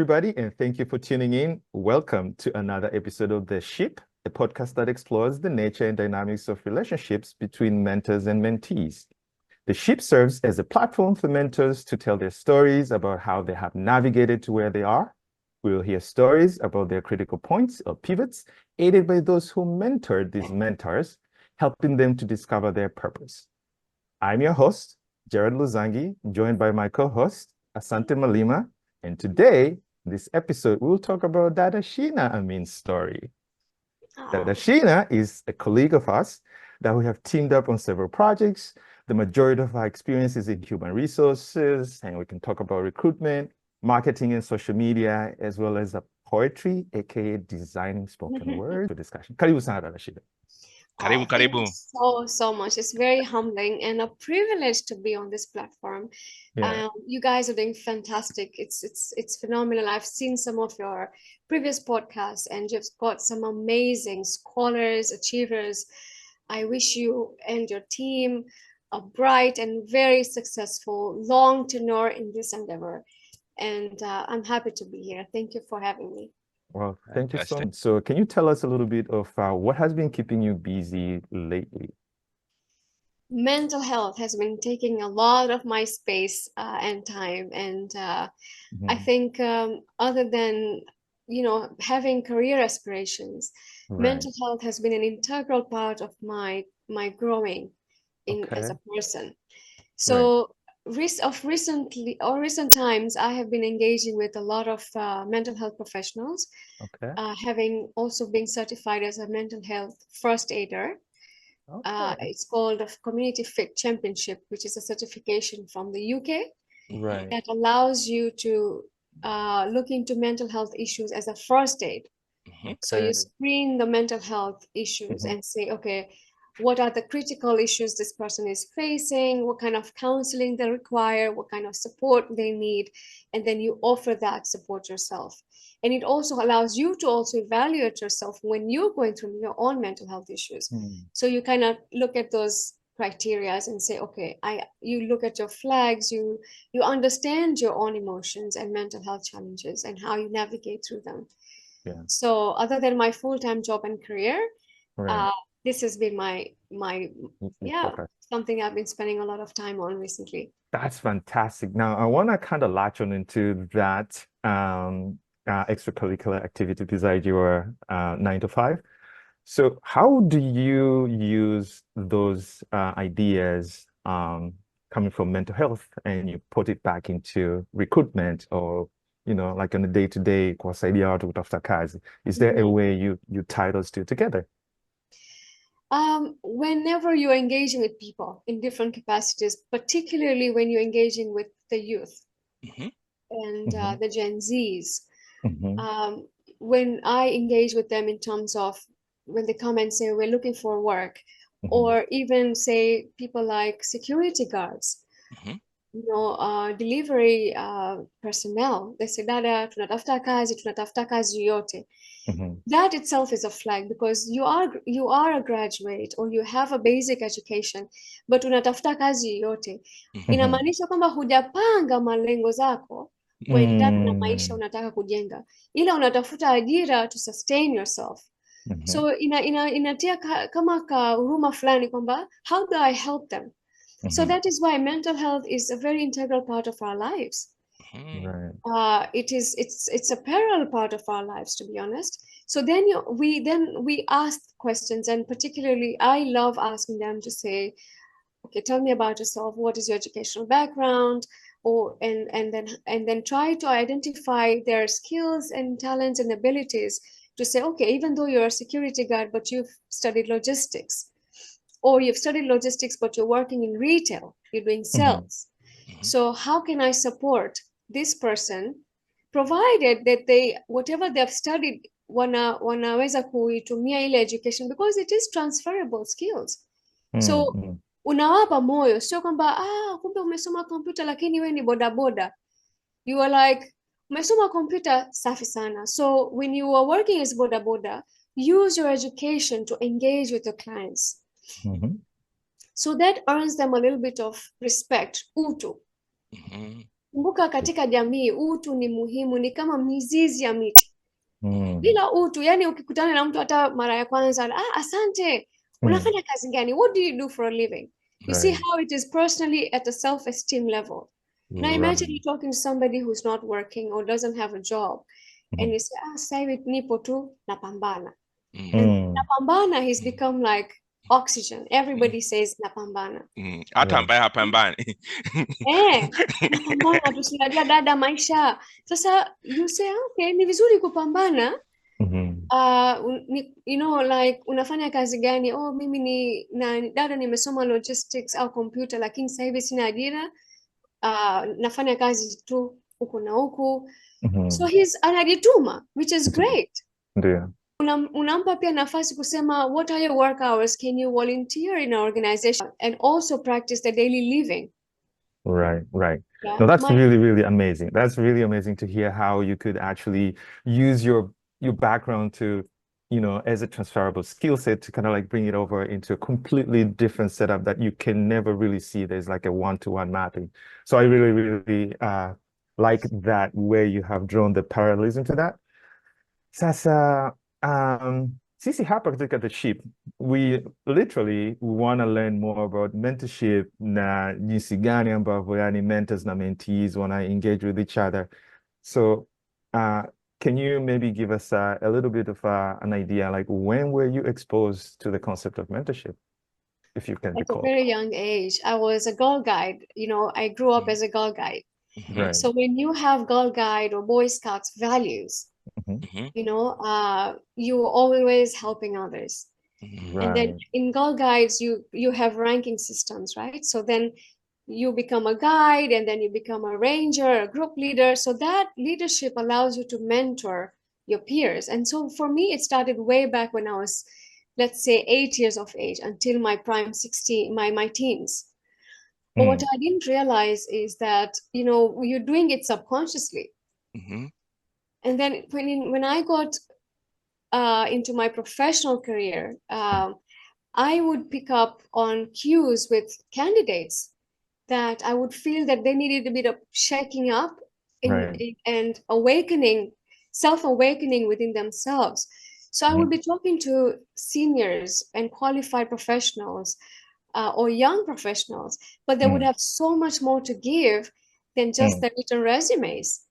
everybody, and thank you for tuning in. Welcome to another episode of TheSHIP, a podcast that explores the nature and dynamics of relationships between mentors and mentees. TheSHIP serves as a platform for mentors to tell their stories about how they have navigated to where they are. We will hear stories about their critical points or pivots, aided by those who mentored these mentors, helping them to discover their purpose. I'm your host, Jared Luzangi, joined by my co-host, Asante Malima. And today, this episode, we'll talk about Dada Sheena Amin's story. Dada Sheena is a colleague of ours that we have teamed up on several projects. The majority of our experience is in human resources, and we can talk about recruitment, marketing and social media, as well as poetry, aka designing spoken word for discussion. Karibu sana, Dada Sheena. Karibu, Thank karibu. you so much. It's very humbling and a privilege to be on this platform. Yeah. You guys are doing fantastic. It's phenomenal. I've seen some of your previous podcasts, and you've got some amazing scholars, achievers. I wish you and your team a bright and very successful long tenure in this endeavor. And I'm happy to be here. Thank you for having me. Well, thank you so Fantastic. much. So can you tell us a little bit of what has been keeping you busy lately? Mental health has been taking a lot of my space and time, and I think other than having career aspirations, Right. mental health has been an integral part of my growing as a Okay. person. Right. So recent times, I have been engaging with a lot of mental health professionals, Okay. having also been certified as a mental health first aider. Okay. It's called a Community Fit Championship, which is a certification from the UK Right. that allows you to look into mental health issues as a first aid. So you Okay. screen the mental health issues Mhm. and say, okay, what are the critical issues this person is facing? What kind of counseling they require? What kind of support they need? And then you offer that support yourself. And it also allows you to also evaluate yourself when you're going through your own mental health issues. So you kind of look at those criteria and say, okay, you look at your flags, you understand your own emotions and mental health challenges and how you navigate through them. Yeah. So other than my full-time job and career, Right. this has been my Okay. something I've been spending a lot of time on recently. That's fantastic. Now, I want to kind of latch on into that extracurricular activity beside your 9 to 5. So how do you use those ideas coming from mental health and you put it back into recruitment or, like on a day-to-day kusaidia watu kutafuta kazi? Is there a way you tie those two together? Whenever you're engaging with people in different capacities, particularly when you're engaging with the youth and the Gen Zs, when I engage with them in terms of when they come and say, we're looking for work, or even say people like security guards, delivery personnel, they say, Dada, tunatafuta kazi yoyote. That itself is a flag because you are a graduate or you have a basic education, but unatafuta kazi yoyote. Inamaanisha kwamba hujapanga malengo zako kuendana na maisha unataka kujenga, ila unatafuta ajira to sustain yourself. So inatia kama ka huruma fulani kwamba how do I help them? So that is why mental health is a very integral part of our lives. Right. It's a parallel part of our lives, to be honest. So then we ask questions, and particularly I love asking them to say, okay, tell me about yourself. What is your educational background? And then try to identify their skills and talents and abilities to say, okay, even though you're a security guard, but you've studied logistics, or you've studied logistics, but you're working in retail, you're doing sales. So how can I support this person, provided that whatever they've studied wanaweza kuitumia ile education, because it is transferable skills. So unawapa moyo, sio kwamba kumbe umesoma kompyuta lakini wewe ni bodaboda. You are like, umesoma kompyuta, safi sana. So when you are working as bodaboda, use your education to engage with your clients. So that earns them a little bit of respect, utu. Kumbuka katika jamii utu ni muhimu, ni kama mizizi ya miti. Mm. Bila utu, yani ukikutana na mtu hata mara ya kwanza, asante, unafanya kazi gani? What do you do for a living? You see Right. how it is personally at a self-esteem level. Now imagine you talking to somebody who's not working or doesn't have a job, and you say, sasa hivi nipo tu napambana. And napambana has become like oxygen. Everybody says napambana. Hata ambaye hapambani. Napambana tu, sinajua dada maisha. Sasa you say, okay, ni vizuri kupambana. You know, like unafanya kazi gani? Oh, mimi ni dada nimesoma logistics au computer, lakini sasa hivi sina ajira. Nafanya kazi tu huku na huku. So he's anajituma, which is great. Ndio. Unampa pia nafasi kusema, what are your work hours? Can you volunteer in an organization and also practice the daily living? Right. Yeah. No, that's really, really amazing. That's really amazing to hear how you could actually use your background to, you know, as a transferable skill set to kind of like bring it over into a completely different setup that you can never really see. There's like a one-to-one mapping. So I really, really like that where you have drawn the parallelism to that. Sasa, sisi hapa katika TheSHIP, we literally want to learn more about mentorship na jinsi gani ambavyo yani mentors na mentees wanna engage with each other. So, can you maybe give us a little bit of an idea, like when were you exposed to the concept of mentorship, if you can recall? At a very young age. I was a Girl Guide. You know, I grew up as a Girl Guide. Right. So when you have Girl Guide or Boy Scouts values, you know, you're always helping others. Right. And then in Girl Guides, you have ranking systems, right? So then you become a guide, and then you become a ranger, a group leader. So that leadership allows you to mentor your peers. And so for me, it started way back when I was, let's say, 8 years of age until my prime 16, my teens. But what I didn't realize is that, you know, you're doing it subconsciously. And then when I got into my professional career, I would pick up on cues with candidates that I would feel that they needed a bit of shaking up and awakening, self-awakening within themselves. So I would be talking to seniors and qualified professionals or young professionals, but they would have so much more to give than just their written resumes.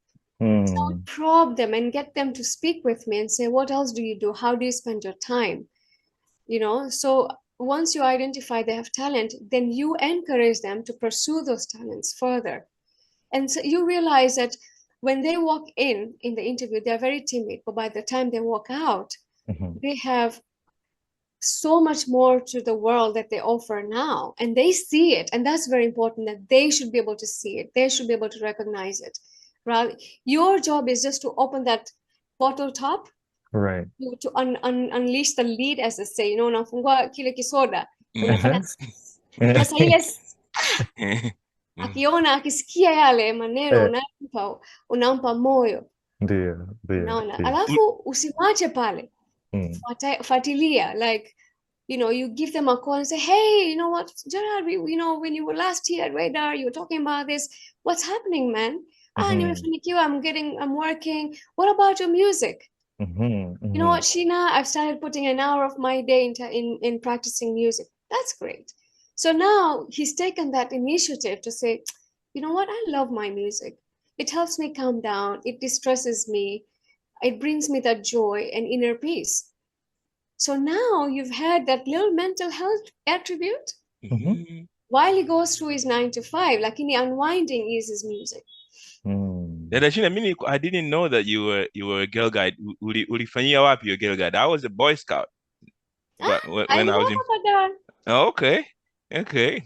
So I would probe them and get them to speak with me and say, what else do you do? How do you spend your time? You know, so once you identify they have talent, then you encourage them to pursue those talents further. And so you realize that when they walk in the interview, they're very timid, but by the time they walk out, they have so much more to the world that they offer now, and they see it. And that's very important, that they should be able to see it. They should be able to recognize it. Right? Your job is just to open that bottle top, right, to unleash the lead, as they say, you know, unafungua kile kisoda, unafanya sasa ile akiona akisikia yale maneno unampa moyo. Ndio. Unaona, alafu usimwache pale, fuatilia, like, you know, you give them a call and say, hey, you know what, Gerard, you know, when you were last here at Radar, you were talking about this. What's happening, man? Nimefanikiwa, I'm working. What about your music? You know what, Sheena, I've started putting an hour of my day in practicing music. That's great. So now he's taken that initiative to say, you know what, I love my music. It helps me calm down. It distresses me. It brings me that joy and inner peace. So now you've had that little mental health attribute while he goes through his 9 to 5, lakini unwinding is his music. I didn't know that you were a Girl Guide. Ulifanyia wapi your Girl Guide? I was a Boy Scout. But when I was in... Oh, okay,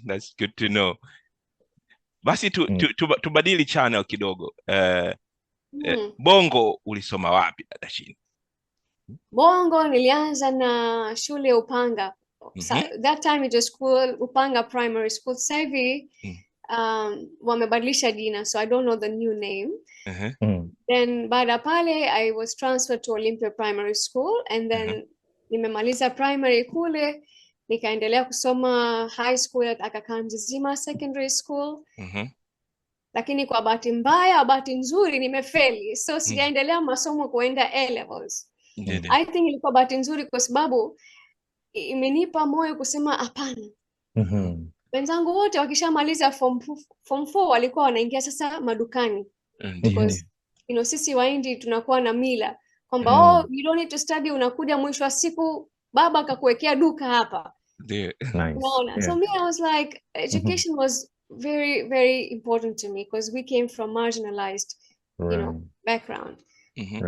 that's good to know. Basi tubadili channel kidogo. Bongo ulisoma wapi, dada Sheena? Bongo nilianza na shule Upanga. That time it was school Upanga Primary School. Sasa hivi wamebadilisha jina, so I don't know the new name. Then baada pale I was transferred to Olympia Primary School, and then nimemaliza primary kule, nikaendelea kusoma high school at Aga Khan Jizima Secondary School. lakini kwa bahati mbaya, bahati nzuri nimefeli, so sijaendelea masomo kuenda A levels. I think ilikuwa bahati nzuri kwa sababu imenipa moyo kusema hapana. Wenzangu wote wakishamaliza form 4 walikuwa wanaingia sasa madukani. Because sisi Wahindi tunakuwa na mila kwamba you don't need to study, unakuja mwisho wa siku baba akakuwekea duka hapa. Nice. Yeah. So me, I was like, education was very, very important to me because we came from marginalized, background.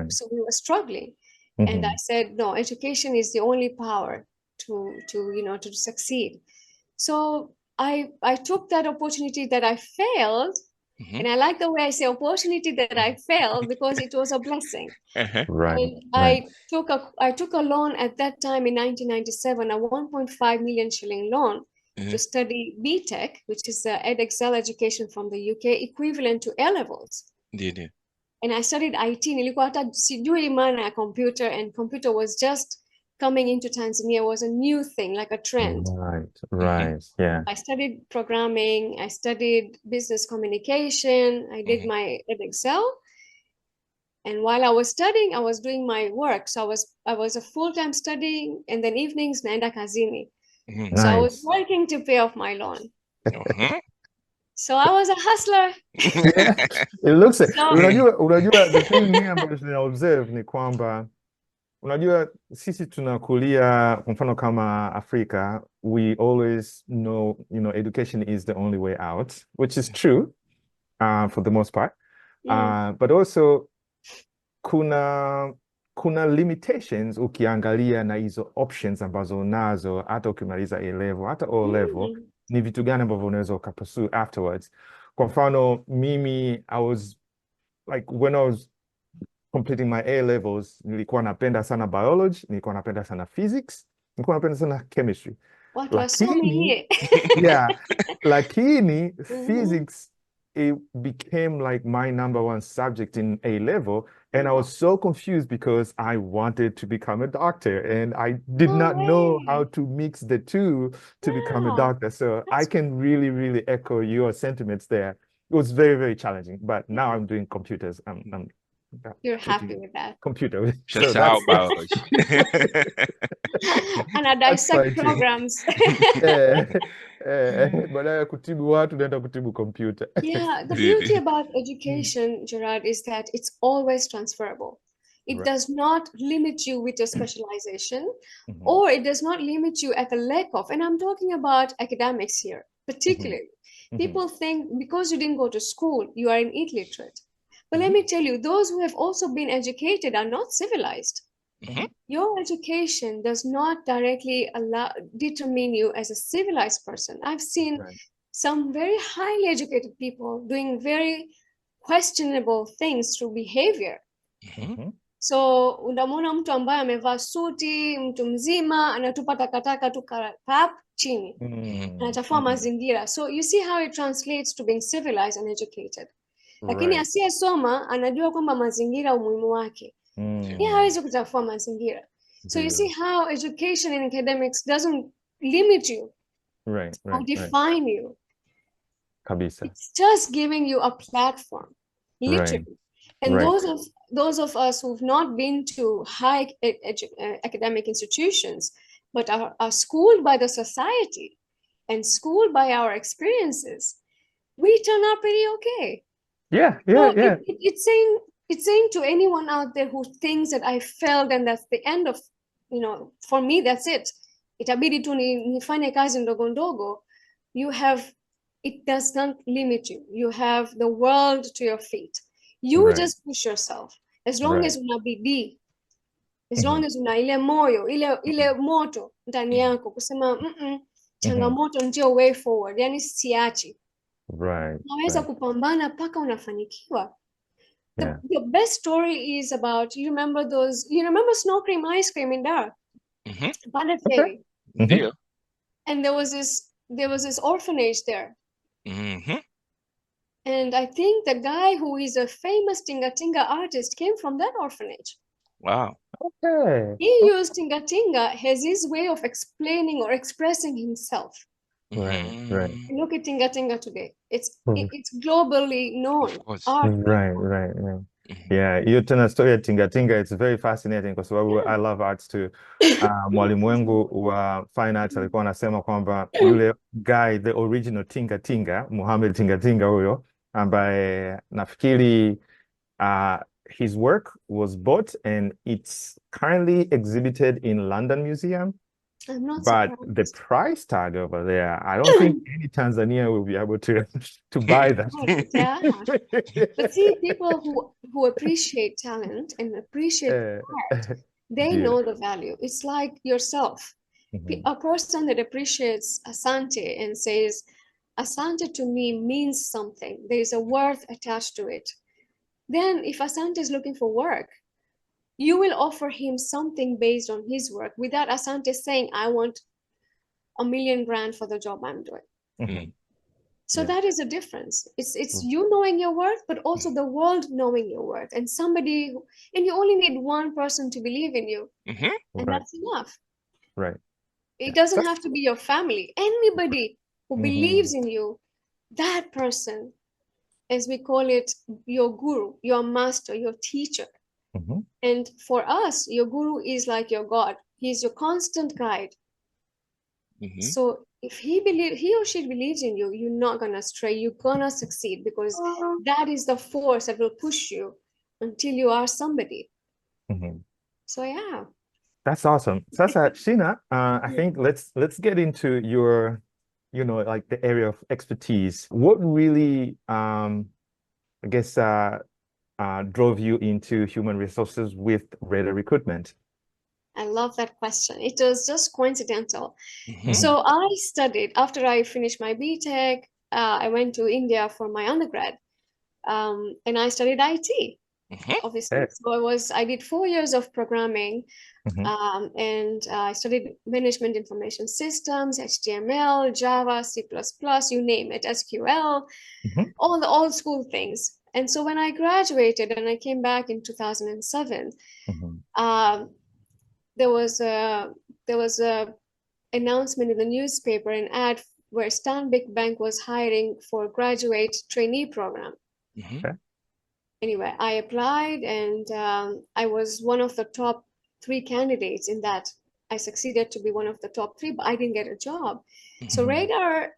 So we were struggling. And I said, no, education is the only power to succeed. So I took that opportunity that I failed. And I like the way I say opportunity that I failed because it was a blessing. And I took a loan at that time in 1997, a 1.5 million shilling loan to study BTech, which is the EdXL education from the UK, equivalent to A levels. And I studied IT. Nilikuwa hata sijui maana ya computer, and computer was just coming into Tanzania. It was a new thing, like a trend. Right. Yeah. I studied programming. I studied business communication. I did my EdXL. And while I was studying, I was doing my work. So I was a full-time studying, and then evenings naenda kazini. So I was working to pay off my loan. So I was a hustler. Yeah, it looks like. Unajua the thing here ambayo tuna observe ni kwamba unajua sisi tunakulia kwa mfano kama Afrika, we always know, education is the only way out, which is true for the most part. But also kuna limitations ukiangalia na hizo options ambazo unazo hata ukimaliza A level, hata O level, ni vitu gani ambavyo unaweza ukapursue afterwards. Kwa mfano mimi, I was like, when I was completing my A levels, nilikuwa napenda sana biology, nilikuwa napenda sana physics, nilikuwa napenda sana chemistry. Lakini physics, it became like my number one subject in A level, and I was so confused because I wanted to become a doctor, and I did not know how to mix the two to become a doctor. So I can really, really echo your sentiments there. It was very, very challenging, but now I'm doing computers. You're happy with that. Computer. Just how biology. And I dissect programs. Badala ya kutibu watu naenda kutibu computer. Yeah, the beauty about education, Gerard, is that it's always transferable. It does not limit you with your specialization, or it does not limit you at the lack of, and I'm talking about academics here, particularly. People think because you didn't go to school, you are illiterate. But let me tell you, those who have also been educated are not civilized. Your education does not directly determine you as a civilized person. I've seen some very highly educated people doing very questionable things through behavior. So unamwona mtu ambaye amevaa suti, mtu mzima, anatupa takataka tu pap chini. Anachafua mazingira. So you see how it translates to being civilized and educated. Lakini asiyesoma anajua kwamba mazingira umuhimu wake. Yeye hawezi kuchafua mazingira. So you see how education and academics doesn't limit you or define you. Kabisa. It's just giving you a platform, literally. And those of us who've not been to high academic institutions, but are schooled by the society and schooled by our experiences, we turn out pretty okay. Yeah. It's saying to anyone out there who thinks that I failed and that's the end of, for me, that's it. Itabidi tu nifanye kazi ndogo ndogo. It does not limit you. You have the world to your feet. You just push yourself. As long as una bidii, as long as una ile moyo, ile moto ndani yako kusema changamoto ndio way forward. Yani siachi. Unaweza kupambana mpaka unafanikiwa. The best story is about, you remember snow cream ice cream in Dar? Bandar Ferry. And there was this orphanage there. And I think the guy who is a famous Tinga artist came from that orphanage. Wow. Okay. He used Tinga as his way of explaining or expressing himself. Right. Look at Tinga Tinga today. It's globally known. Right. Yeah, you tell a story at Tinga Tinga. It's very fascinating because I love arts too. Mwalimu wangu wa fine arts alikuwa anasema kwamba yule guy, the original Tinga Tinga, Muhammad Tinga Tinga huyo, ambaye nafikiri his work was bought and it's currently exhibited in London Museum. I'm not But surprised. the price tag over there, I don't think any Tanzania will be able to buy that. Yeah. But see, people who appreciate talent and appreciate art, they know the value. It's like yourself. A person that appreciates Asante and says, Asante to me means something. There is a worth attached to it. Then if Asante is looking for work, you will offer him something based on his work without Asante saying, I want $1 million grand for the job I'm doing. So that is a difference. It's you knowing your worth, but also the world knowing your worth, and and you only need one person to believe in you, and that's enough. Right. It doesn't have to be your family. Anybody who believes in you, that person, as we call it, your guru, your master, your teacher. And for us, your guru is like your God. He's your constant guide. So if he or she believes in you, you're not gonna stray. You're gonna succeed, because that is the force that will push you until you are somebody. So yeah, that's awesome. Sasa, Sheena, I think let's get into your, like the area of expertise. What really, I guess, drove you into human resources with Radar Recruitment? I love that question. It was just coincidental. So I studied, after I finished my BTech, I went to India for my undergrad, and I studied IT, obviously. So I did 4 years of programming, and I studied management information systems, HTML, Java, C++, you name it, SQL, all the old school things. And so when I graduated and I came back in 2007, there was a announcement in the newspaper, an ad where Stanbic Bank was hiring for graduate trainee program. Anyway, I applied, and I was one of the top 3 candidates in that. I succeeded to be one of the top 3, but I didn't get a job. So Radar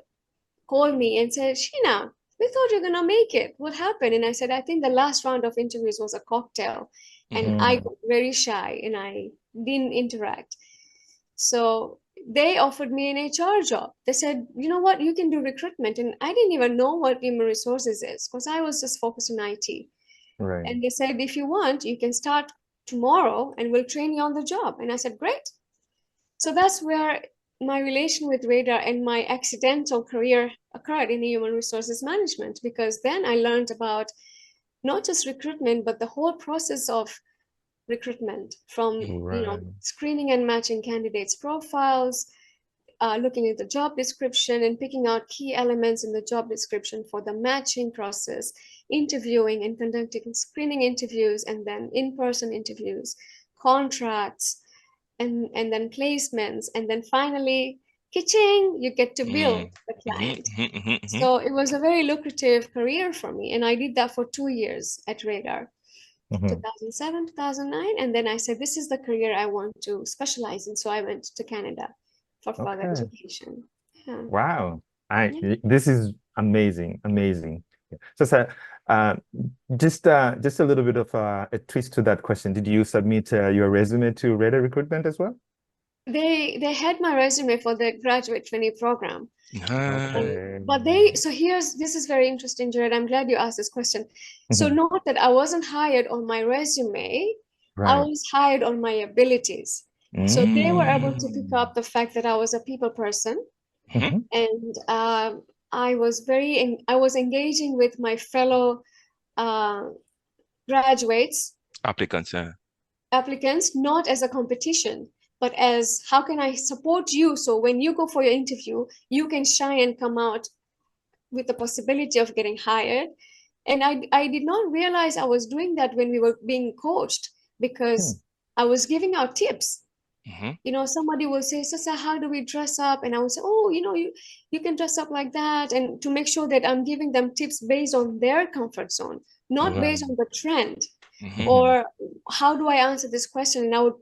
called me and said, Sheena, we thought you're gonna make it. What happened? And I said, I think the last round of interviews was a cocktail, and I got very shy and I didn't interact. So they offered me an HR job. They said, you know what, you can do recruitment. And I didn't even know what human resources is, because I was just focused on IT. And they said, if you want, you can start tomorrow and we'll train you on the job. And I said, great. So that's where my relation with Radar and my accidental career occurred in human resources management, because then I learned about not just recruitment, but the whole process of recruitment, from screening and matching candidates' profiles, looking at the job description and picking out key elements in the job description for the matching process, interviewing and conducting screening interviews, and then in-person interviews, contracts, and then placements, and then finally, ka-ching, you get to bill the client. So it was a very lucrative career for me, and I did that for 2 years at Radar. 2007, 2009, and then I said, this is the career I want to specialize in. So I went to Canada for further education. Wow. This is amazing. So just a little bit of a twist to that question. Did you submit your resume to Radar Recruitment as well? They had my resume for the graduate trainee program. But this is very interesting, Jared. I'm glad you asked this question. So not that I wasn't hired on my resume, I was hired on my abilities. So they were able to pick up the fact that I was a people person, and I was engaging with my fellow graduates, applicants, not as a competition, but as, how can I support you? So when you go for your interview, you can shine and come out with the possibility of getting hired. And I did not realize I was doing that when we were being coached, because I was giving out tips. You know, somebody will say, Sasa, how do we dress up? And I will say, oh, you know, you can dress up like that. And to make sure that I'm giving them tips based on their comfort zone, not based on the trend. Or how do I answer this question? And I would,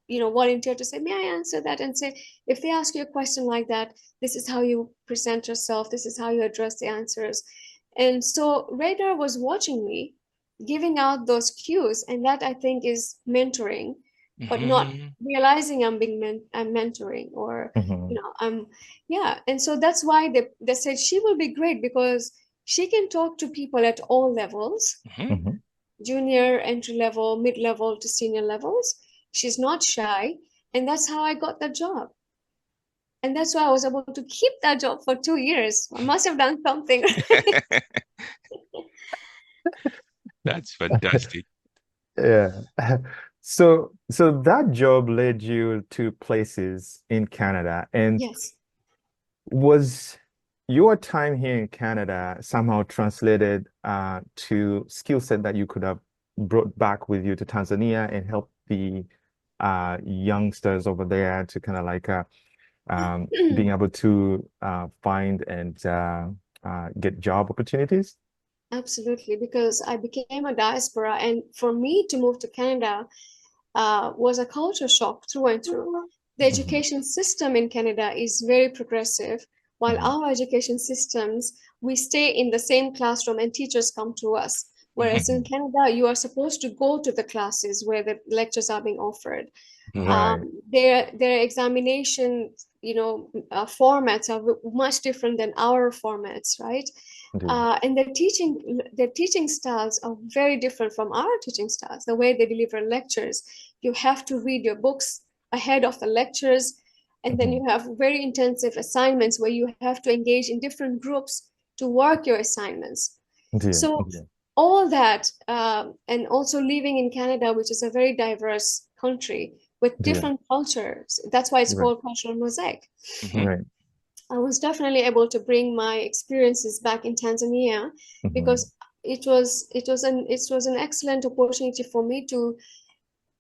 you know, volunteer to say, may I answer that? And say, if they ask you a question like that, this is how you present yourself. This is how you address the answers. And so Radar was watching me, giving out those cues. And that, I think, is mentoring, but not realizing I'm mentoring, or you know, and so that's why they said she will be great because she can talk to people at all levels, junior, entry level, mid-level to senior levels. She's not shy, and that's how I got the job. And that's why I was able to keep that job for 2 years. I must have done something. That's fantastic. Yeah. So that job led you to places in Canada, and Yes. was your time here in Canada somehow translated to skill set that you could have brought back with you to Tanzania and help the youngsters over there to kind of like being able to find and get job opportunities? Absolutely, because I became a diaspora, and for me to move to Canada was a culture shock through and through. The education system in Canada is very progressive, while our education systems, we stay in the same classroom and teachers come to us. Whereas in Canada, you are supposed to go to the classes where the lectures are being offered. Right. Their examination, you know, formats are much different than our formats, right? And their teaching styles are very different from our teaching styles. The way they deliver lectures, you have to read your books ahead of the lectures, and then you have very intensive assignments where you have to engage in different groups to work your assignments. So all that, and also living in Canada, which is a very diverse country with different cultures. That's why it's called cultural mosaic. Right. I was definitely able to bring my experiences back in Tanzania because it was an excellent opportunity for me to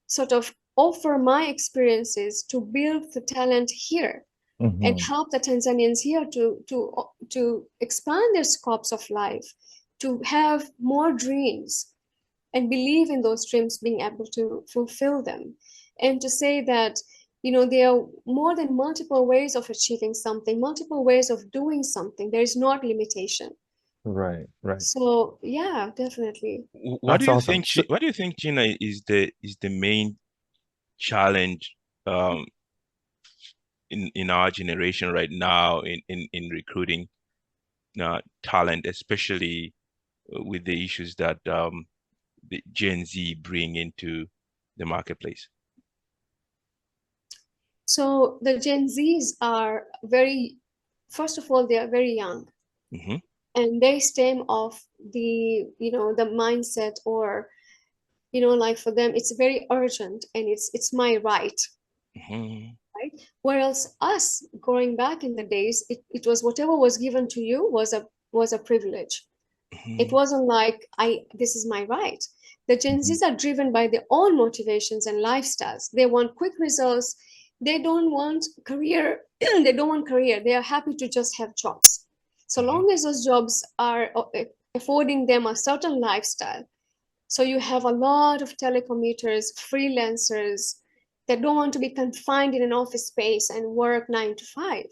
sort of offer my experiences to build the talent here and help the Tanzanians here to expand their scopes of life, to have more dreams and believe in those dreams, being able to fulfill them, and to say that, you know, there are more than multiple ways of achieving something, multiple ways of doing something. There is not limitation. Right. So yeah, definitely. What do you think? What do you think, Gina, is the main challenge in our generation right now in recruiting talent, especially with the issues that the Gen Z bring into the marketplace? So the Gen Zs are first of all, they are very young, and they stem off the, you know, the mindset, or, you know, like for them, it's very urgent and it's my right. Right? Whereas us growing back in the days, it was whatever was given to you was a privilege. It wasn't like this is my right. The Gen Zs are driven by their own motivations and lifestyles. They want quick results. They don't want career. They don't want career. They are happy to just have jobs. So long as those jobs are affording them a certain lifestyle. So you have a lot of telecommuters, freelancers that don't want to be confined in an office space and work 9 to 5.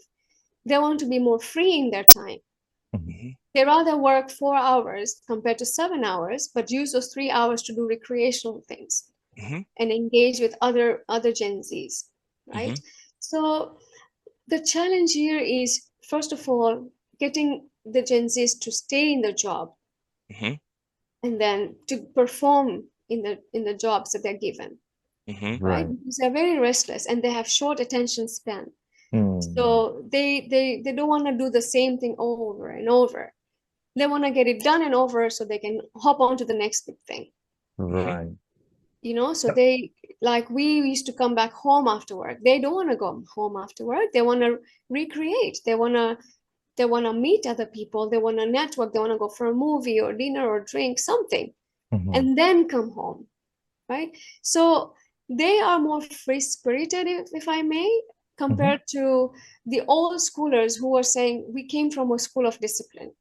They want to be more free in their time. They rather work 4 hours compared to 7 hours, but use those 3 hours to do recreational things and engage with other Gen Zs, right? So the challenge here is, first of all, getting the Gen Zs to stay in the job and then to perform in the jobs that they're given, right? Because they're very restless and they have short attention span. So they don't want to do the same thing over and over. They want to get it done and over so they can hop on to the next big thing. Right. You know, so they, like, we used to come back home after work. They don't want to go home after work. They want to recreate. They want to meet other people. They want to network. They want to go for a movie or dinner or drink something and then come home, right? So they are more free-spirited, if I may, compared to the old schoolers who are saying we came from a school of discipline,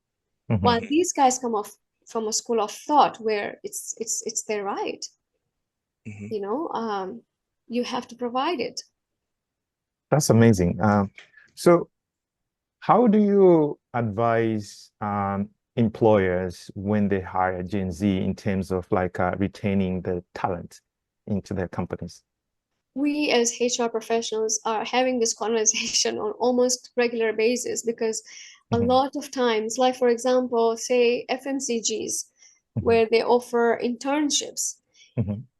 while these guys come off from a school of thought where it's their right. You know, you have to provide it. That's amazing. So how do you advise employers when they hire Gen Z in terms of like retaining the talent into their companies? We as HR professionals are having this conversation on almost regular basis, because a lot of times, like for example, say FMCGs, where they offer internships,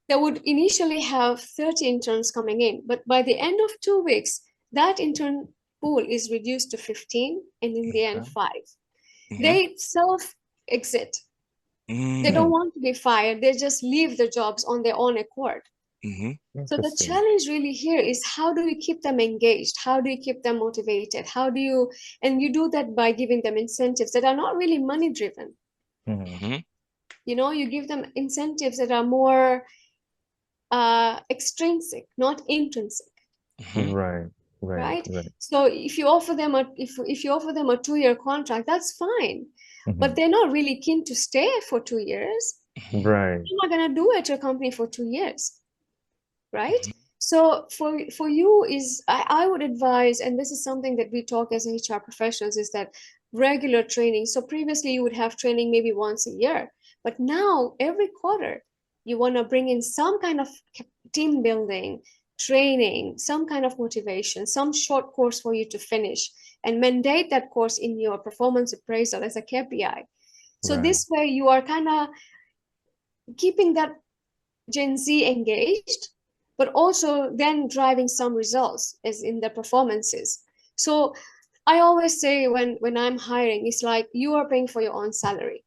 they would initially have 30 interns coming in, but by the end of 2 weeks, that intern pool is reduced to 15, and in the end, 5. They self-exit. They don't want to be fired. They just leave the jobs on their own accord. So the challenge really here is, how do you keep them engaged? How do you keep them motivated? How do you, and you do that by giving them incentives that are not really money driven. You know, you give them incentives that are more extrinsic, not intrinsic. Right. So if you offer them a if you offer them a 2-year contract, that's fine. But they're not really keen to stay for 2 years. You're not gonna do at your company for 2 years. Right. So for you is, I would advise, and this is something that we talk as HR professionals, is that regular training. So previously you would have training maybe once a year, but now every quarter you want to bring in some kind of team building, training, some kind of motivation, some short course for you to finish, and mandate that course in your performance appraisal as a KPI. So this way you are kind of keeping that Gen Z engaged, but also then driving some results as in the performances. So I always say when I'm hiring, it's like you are paying for your own salary.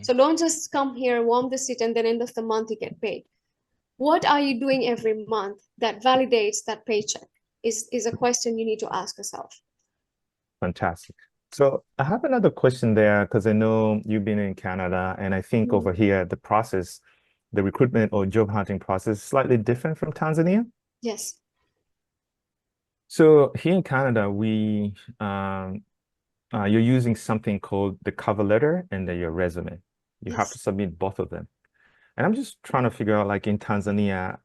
So don't just come here, warm the seat, and then end of the month you get paid. What are you doing every month that validates that paycheck is a question you need to ask yourself. Fantastic. So I have another question there, because I know you've been in Canada, and I think over here the process, the recruitment or job hunting process, is slightly different from Tanzania. Yes. So here in Canada, we you're using something called the cover letter and then your resume. You have to submit both of them. And I'm just trying to figure out, like in Tanzania,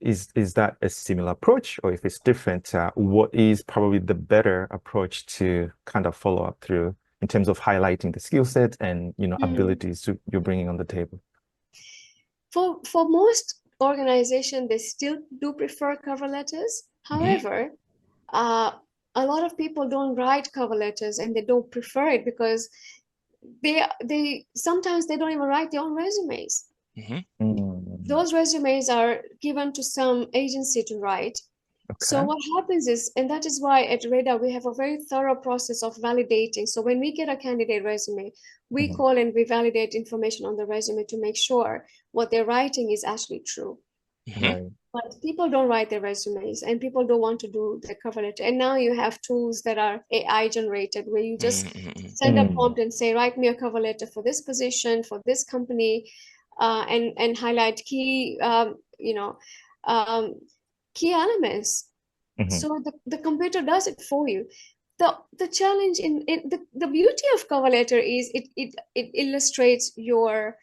is that a similar approach, or if it's different, what is probably the better approach to kind of follow up through in terms of highlighting the skill set and, you know, abilities you're bringing on the table? For most organizations, they still do prefer cover letters. However, a lot of people don't write cover letters, and they don't prefer it because they sometimes they don't even write their own resumes. Those resumes are given to some agency to write. So what happens is, and that is why at Radar we have a very thorough process of validating. So when we get a candidate resume, we call and we validate information on the resume to make sure what they're writing is actually true. But people don't write their resumes, and people don't want to do the cover letter. And now you have tools that are AI generated, where you just send a prompt and say, write me a cover letter for this position, for this company, and highlight key, key elements. So the computer does it for you. The challenge in the beauty of cover letter is it illustrates your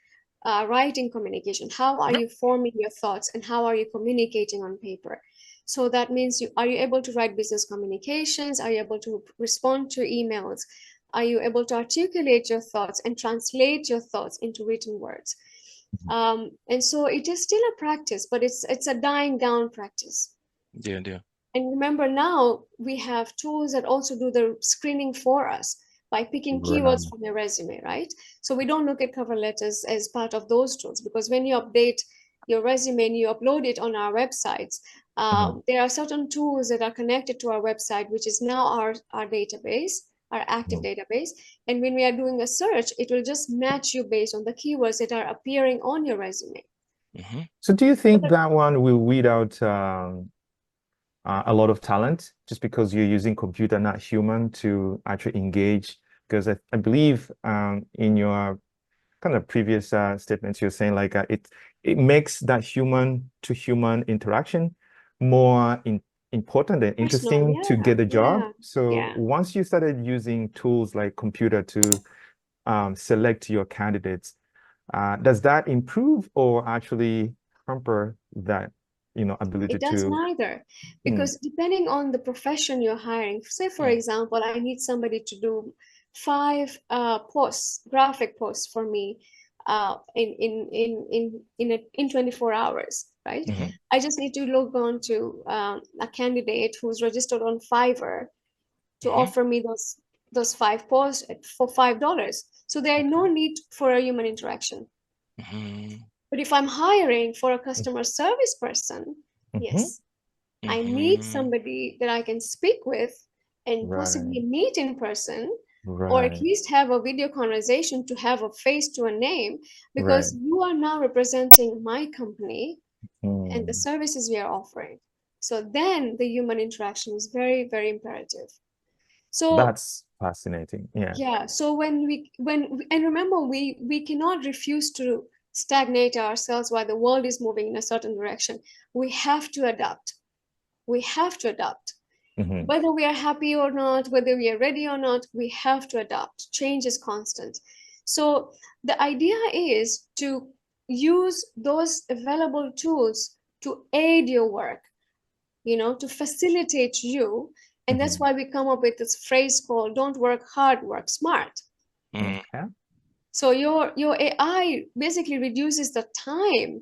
writing communication. How are you forming your thoughts, and how are you communicating on paper? So that means are you able to write business communications? Are you able to respond to emails? Are you able to articulate your thoughts and translate your thoughts into written words? And so it is still a practice, but it's a dying down practice. And remember, now we have tools that also do the screening for us by picking keywords from your resume, right? So we don't look at cover letters as part of those tools, because when you update your resume and you upload it on our websites, there are certain tools that are connected to our website, which is now our database, our active database. And when we are doing a search, it will just match you based on the keywords that are appearing on your resume. So do you think that one will weed out a lot of talent, just because you're using computer, not human, to actually engage? Because I believe in your kind of previous statements, you're saying like it makes that human-to-human interaction more important and interesting to get a job. So once you started using tools like computer to select your candidates, does that improve or actually hamper that, ability to? It does neither, because depending on the profession you're hiring, say for example, I need somebody to do 5 graphic posts for me in 24 hours, right? I just need to log on to a candidate who's registered on Fiverr to offer me those 5 posts for $5. So there is no need for a human interaction. But if I'm hiring for a customer service person, yes, I need somebody that I can speak with and possibly meet in person, or at least have a video conversation to have a face to a name, because you are now representing my company and the services we are offering. So then the human interaction is very, very imperative. So that's fascinating. Yeah. So and remember, we cannot refuse to stagnate ourselves while the world is moving in a certain direction. We have to adapt. We have to adapt. Whether we are happy or not, whether we are ready or not, we have to adapt. Change is constant. So the idea is to use those available tools to aid your work, to facilitate you. And that's why we come up with this phrase called "don't work hard, work smart." So your AI basically reduces the time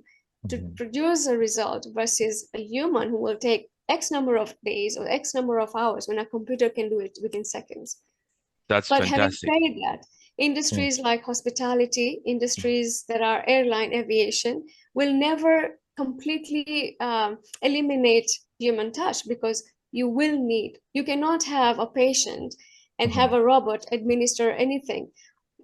to produce a result versus a human who will take X number of days or X number of hours, when a computer can do it within seconds. That's but fantastic. Having said that, industries like hospitality, industries that are airline, aviation, will never completely eliminate human touch, because you cannot have a patient and have a robot administer anything.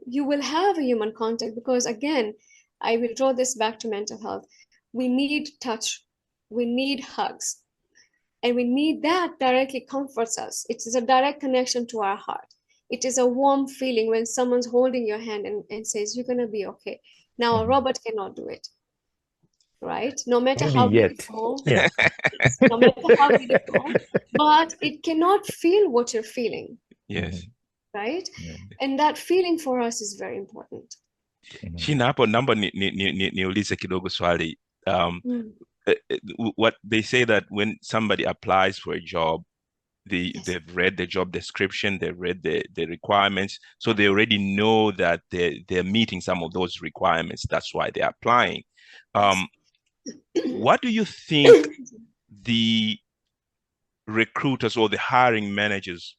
You will have a human contact, because again, I will draw this back to mental health. We need touch, we need hugs, and we need that directly comforts us. It is a direct connection to our heart. It is a warm feeling when someone's holding your hand and says, you're going to be okay. Now, a robot cannot do it, right? No matter how beautiful, no matter how beautiful, but it cannot feel what you're feeling. Yes. Right? And that feeling for us is very important. Sheena, hapo naomba niulize kidogo swali. What they say that when somebody applies for a job, they've read the job description, they've read the requirements, so they already know that they're meeting some of those requirements. That's why they're applying. What do you think the recruiters or the hiring managers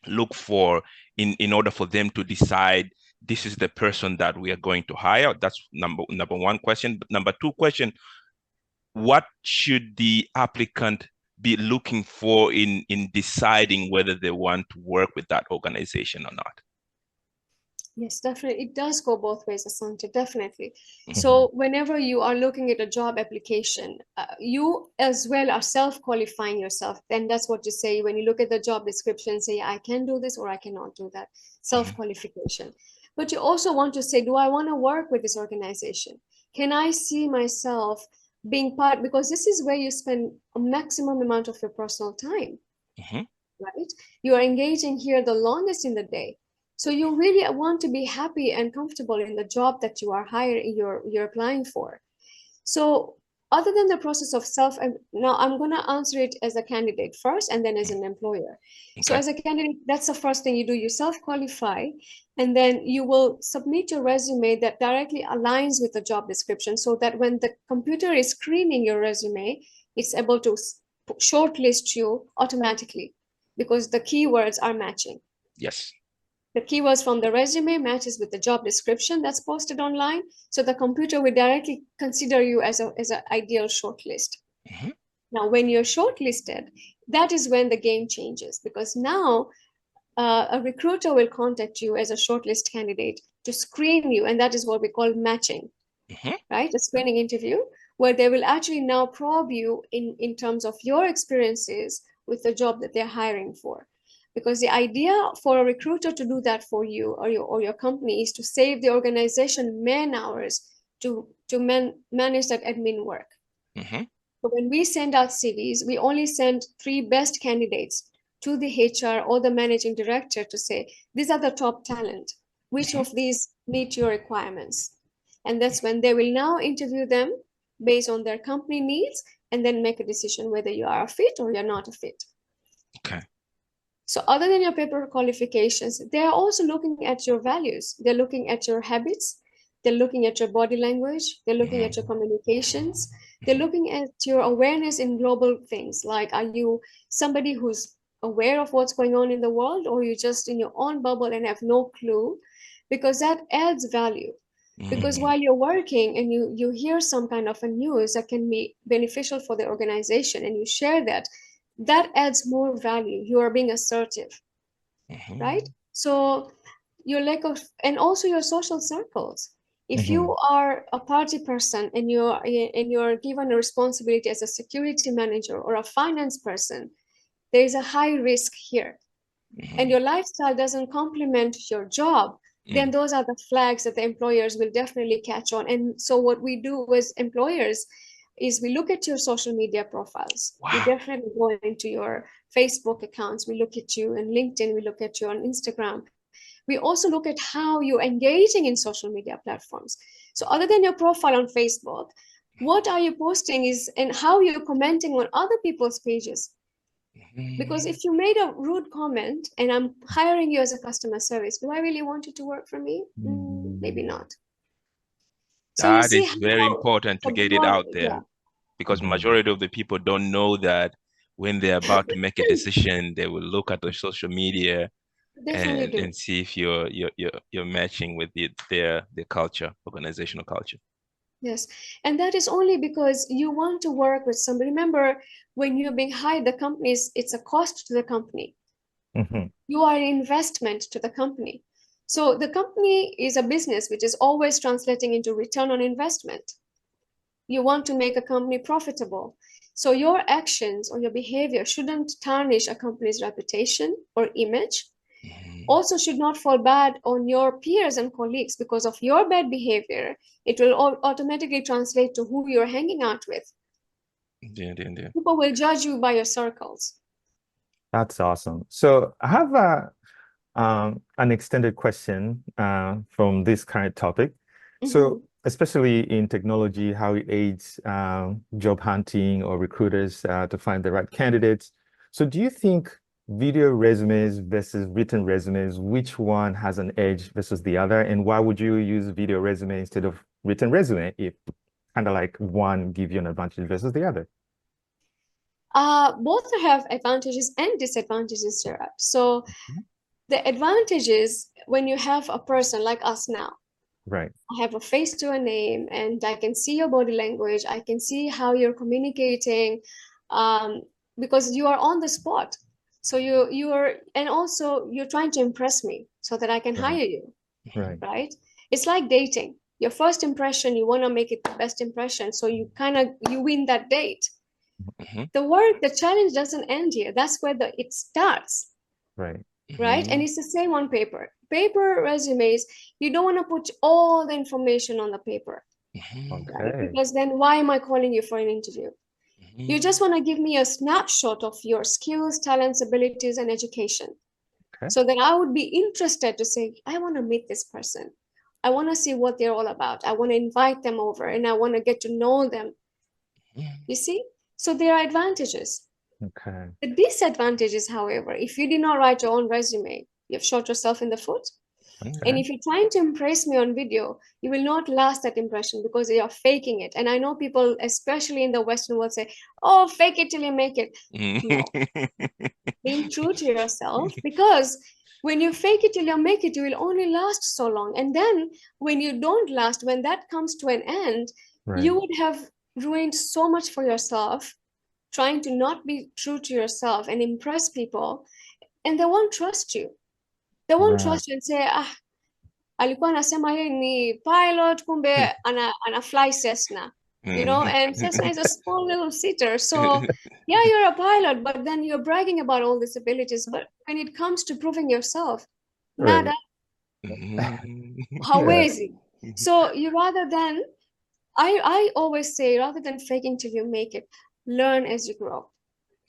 look for in order for them to decide this is the person that we are going to hire? That's number one question. But number two question, what should the applicant be looking for in deciding whether they want to work with that organization or not? Yes, definitely. It does go both ways, Asante, definitely. So whenever you are looking at a job application, you as well are self-qualifying yourself. And that's what you say when you look at the job description, say, I can do this or I cannot do that. Self-qualification. But you also want to say, do I want to work with this organization? Can I see myself being part? Because this is where you spend a maximum amount of your personal time, right? You are engaging here the longest in the day. So you really want to be happy and comfortable in the job that you are hiring, you're applying for. So other than the process of now I'm going to answer it as a candidate first and then as an employer. So as a candidate, that's the first thing you do. You self-qualify, and then you will submit your resume that directly aligns with the job description, so that when the computer is screening your resume, it's able to shortlist you automatically because the keywords are matching. Yes. The keywords from the resume matches with the job description that's posted online. So the computer will directly consider you as an ideal shortlist. Now, when you're shortlisted, that is when the game changes, because now a recruiter will contact you as a shortlist candidate to screen you. And that is what we call matching, right? A screening interview where they will actually now probe you in terms of your experiences with the job that they're hiring for. Because the idea for a recruiter to do that for you or your company is to save the organization man hours to manage that admin work. Mm-hmm. But when we send out CVs, we only send 3 best candidates to the HR or the managing director to say, these are the top talent. Which of these meet your requirements? And that's when they will now interview them based on their company needs and then make a decision whether you are a fit or you're not a fit. Okay. So other than your paper qualifications, they are also looking at your values. They're looking at your habits. They're looking at your body language. They're looking at your communications. They're looking at your awareness in global things. Like, are you somebody who's aware of what's going on in the world, or you just in your own bubble and have no clue? Because that adds value. Because while you're working and you hear some kind of a news that can be beneficial for the organization and you share that, that adds more value. You are being assertive, right? So your lack of, and also your social circles. If you are a party person and you're given a responsibility as a security manager or a finance person, there is a high risk here. And your lifestyle doesn't complement your job, then those are the flags that the employers will definitely catch on. And so what we do as employers is we look at your social media profiles. Wow. We definitely go into your Facebook accounts. We look at you on LinkedIn. We look at you on Instagram. We also look at how you're engaging in social media platforms. So other than your profile on Facebook, what are you posting is, and how you're commenting on other people's pages. Because if you made a rude comment and I'm hiring you as a customer service, do I really want you to work for me? Maybe not. So that is very important to get it out there, yeah. because majority of the people don't know that when they're about to make a decision, they will look at the social media and see if you're matching with their culture, organizational culture. Yes, and that is only because you want to work with somebody. Remember, when you're being hired, the companies, it's a cost to the company. You are an investment to the company. So the company is a business which is always translating into return on investment. You want to make a company profitable. So your actions or your behavior shouldn't tarnish a company's reputation or image. Also should not fall bad on your peers and colleagues because of your bad behavior. It will automatically translate to who you're hanging out with. People will judge you by your circles. That's awesome. So I have an extended question from this current topic. So especially in technology, how it aids job hunting or recruiters to find the right candidates. So do you think video resumes versus written resumes, which one has an edge versus the other? And why would you use video resume instead of written resume if kind of like one give you an advantage versus the other? Both have advantages and disadvantages, Gerard. So the advantage is when you have a person like us now. Right. I have a face to a name and I can see your body language. I can see how you're communicating because you are on the spot. So you're, and also you're trying to impress me so that I can hire you. Right. It's like dating. Your first impression, you want to make it the best impression. So you win that date. The challenge doesn't end here. That's where it starts. Right. Right. And it's the same on paper. Paper resumes, you don't want to put all the information on the paper. Right? Because then why am I calling you for an interview? You just want to give me a snapshot of your skills, talents, abilities, and education. So that I would be interested to say, I want to meet this person. I want to see what they're all about. I want to invite them over and I want to get to know them. You see? So there are advantages. The disadvantages, however, if you did not write your own resume, you've shot yourself in the foot. And if you're trying to impress me on video, you will not last that impression because you are faking it. And I know people, especially in the Western world, say, oh, fake it till you make it. No. Being true to yourself, because when you fake it till you make it, you will only last so long. And then when you don't last, when that comes to an end, you would have ruined so much for yourself, trying to not be true to yourself and impress people, and they won't trust you. They won't trust you and say, alikuwa anasema yeye ni pilot, kumbe ana fly Cessna, you know, and Cessna is a small little seater. So yeah, you're a pilot, but then you're bragging about all these abilities. But when it comes to proving yourself, nada. Hawezi. So you rather than I always say, rather than faking till you make it, learn as you grow.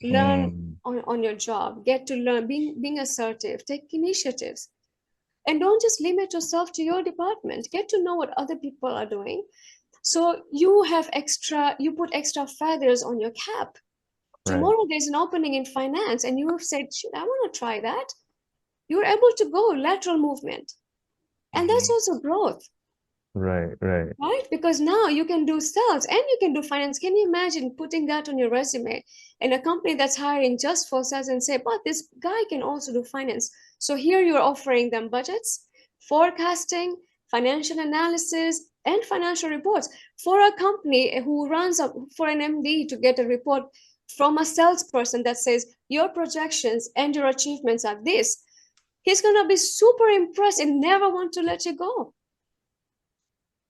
Learn on your job, get to learn, being assertive, take initiatives. And don't just limit yourself to your department. Get to know what other people are doing. So you put extra feathers on your cap. Tomorrow there's an opening in finance and you have said, I want to try that. You're able to go lateral movement. And that's also growth. Right. Because now you can do sales and you can do finance. Can you imagine putting that on your resume in a company that's hiring just for sales and say, but this guy can also do finance. So here you're offering them budgets, forecasting, financial analysis, and financial reports. For a company who runs up for an MD to get a report from a salesperson that says your projections and your achievements are this, he's going to be super impressed and never want to let you go.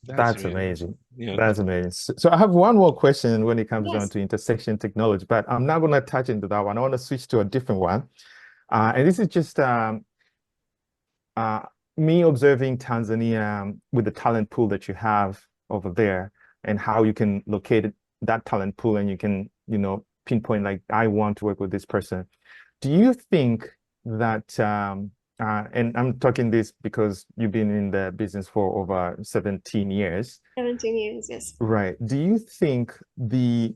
That's really amazing. Yeah. That's amazing. So I have one more question when it comes down to intersection technology, but I'm not going to touch into that one. I want to switch to a different one. And this is just me observing Tanzania with the talent pool that you have over there and how you can locate that talent pool and you can, pinpoint like, I want to work with this person. Do you think that and I'm talking this because you've been in the business for over 17 years. 17 years, yes. Right. Do you think the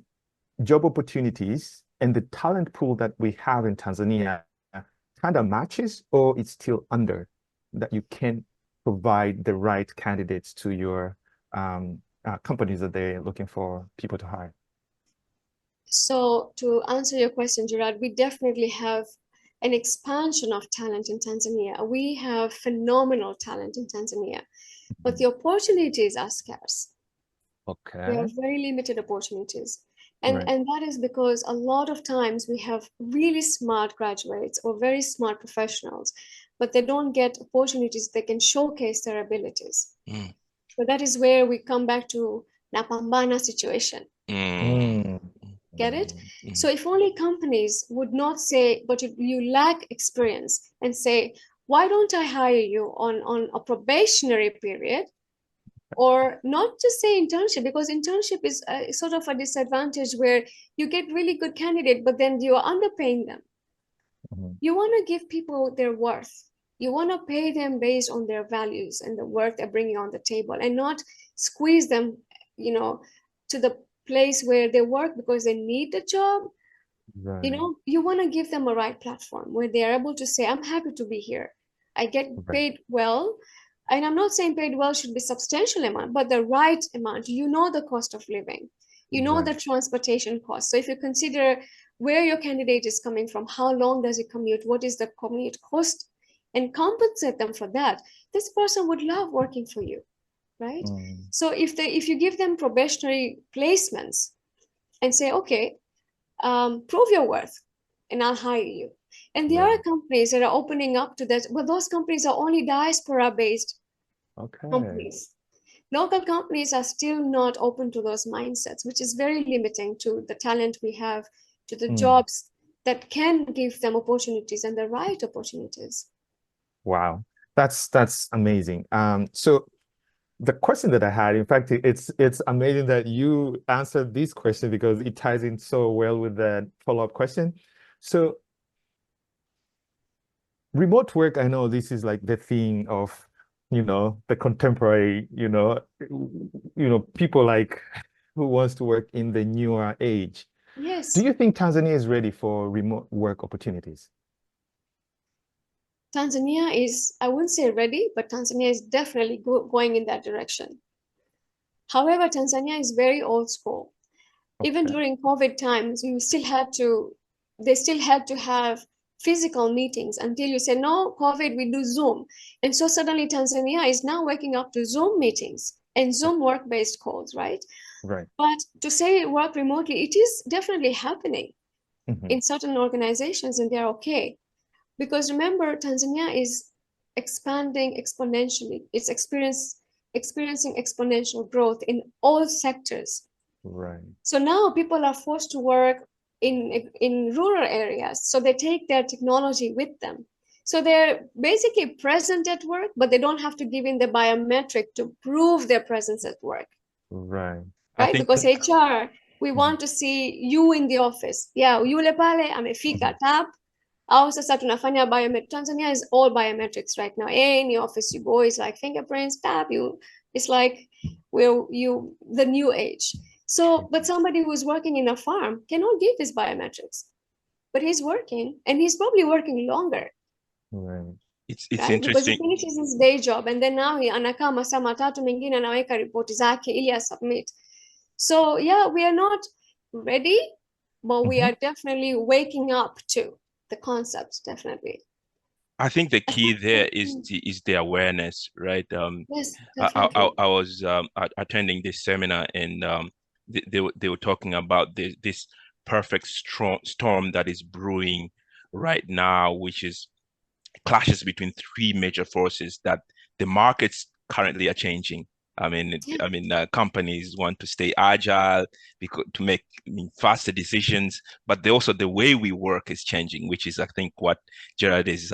job opportunities and the talent pool that we have in Tanzania kind of matches, or it's still under, that you can provide the right candidates to your companies that they're looking for people to hire? So to answer your question, Gerard, we definitely have an expansion of talent in Tanzania. We have phenomenal talent in Tanzania, but the opportunities are scarce. Okay. We have very limited opportunities. And that is because a lot of times we have really smart graduates or very smart professionals, but they don't get opportunities they can showcase their abilities. So that is where we come back to Napambana situation. Get it? So if only companies would not say, but you lack experience, and say, why don't I hire you on a probationary period, or not just say internship, because internship is sort of a disadvantage where you get really good candidate, but then you are underpaying them. You want to give people their worth. You want to pay them based on their values and the work they're bringing on the table, and not squeeze them, to the place where they work because they need the job. You want to give them a right platform where they are able to say, I'm happy to be here. I get paid well. And I'm not saying paid well should be substantial amount, but the right amount. The cost of living, the transportation cost. So if you consider where your candidate is coming from, how long does it commute, what is the commute cost, and compensate them for that, this person would love working for you. Right? So if you give them probationary placements and say, okay, prove your worth and I'll hire you. And there are companies that are opening up to that, but those companies are only diaspora-based companies. Local companies are still not open to those mindsets, which is very limiting to the talent we have, to the jobs that can give them opportunities and the right opportunities. Wow, that's amazing. So the question that I had, in fact, it's amazing that you answered this question because it ties in so well with the follow-up question. So remote work, I know this is like the thing of, the contemporary, people like who wants to work in the newer age. Yes. Do you think Tanzania is ready for remote work opportunities? Tanzania is, I wouldn't say ready, but Tanzania is definitely going in that direction. However, Tanzania is very old school. Even during COVID times, they still had to have physical meetings until you say, no, COVID, we do Zoom. And so suddenly Tanzania is now waking up to Zoom meetings and Zoom work-based calls, right? Right. But to say work remotely, it is definitely happening in certain organizations, and they're okay. Because remember, Tanzania is expanding exponentially. It's experiencing exponential growth in all sectors. Right. So now people are forced to work in rural areas. So they take their technology with them. So they're basically present at work, but they don't have to give in the biometric to prove their presence at work. Right. Right? Because HR, we want to see you in the office. Yeah, yule pale amefika tap. Au sasa tunafanya biometrics. Tanzania is all biometrics right now. Any office you go is like fingerprints, tap you. It's like the new age. So, but somebody who's working in a farm cannot give his biometrics, but he's working and he's probably working longer. Right. It's right? interesting. Because he finishes his day job and then now he anakaa masaa matatu mengine anaweka ripoti zake ili submit. So yeah, we are not ready, but we are definitely waking up to the concepts, definitely. I think the key there is the awareness, right? Yes, definitely. I was attending this seminar and they were talking about this perfect storm that is brewing right now, which is clashes between three major forces that the markets currently are changing. Companies want to stay agile to make faster decisions, but the way we work is changing, which is, I think, what Gerard is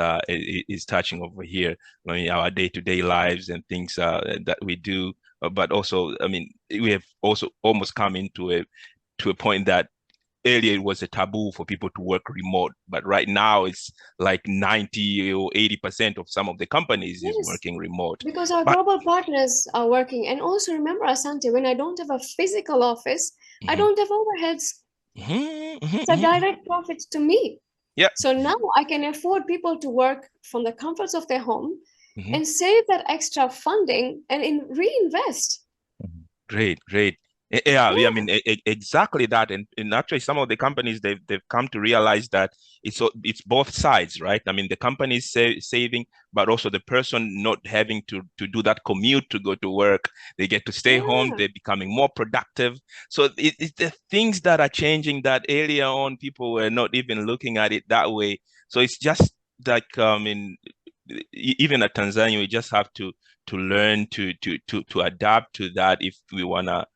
touching over here. Our day-to-day lives and things that we do, but also, we have also almost come into a point that earlier it was a taboo for people to work remote, but right now it's like 90 or 80% of some of the companies is working remote. Because our global partners are working. And also remember, Asante, when I don't have a physical office, I don't have overheads. It's a direct profit to me. Yeah. So now I can afford people to work from the comforts of their home and save that extra funding and reinvest. Great. Yeah, exactly that. And actually, some of the companies, they've come to realize that it's both sides, right? The company is saving, but also the person not having to do that commute to go to work. They get to stay home. They're becoming more productive. So it's the things that are changing that earlier on people were not even looking at it that way. So it's just like even at Tanzania, we just have to learn to adapt to that if we wanna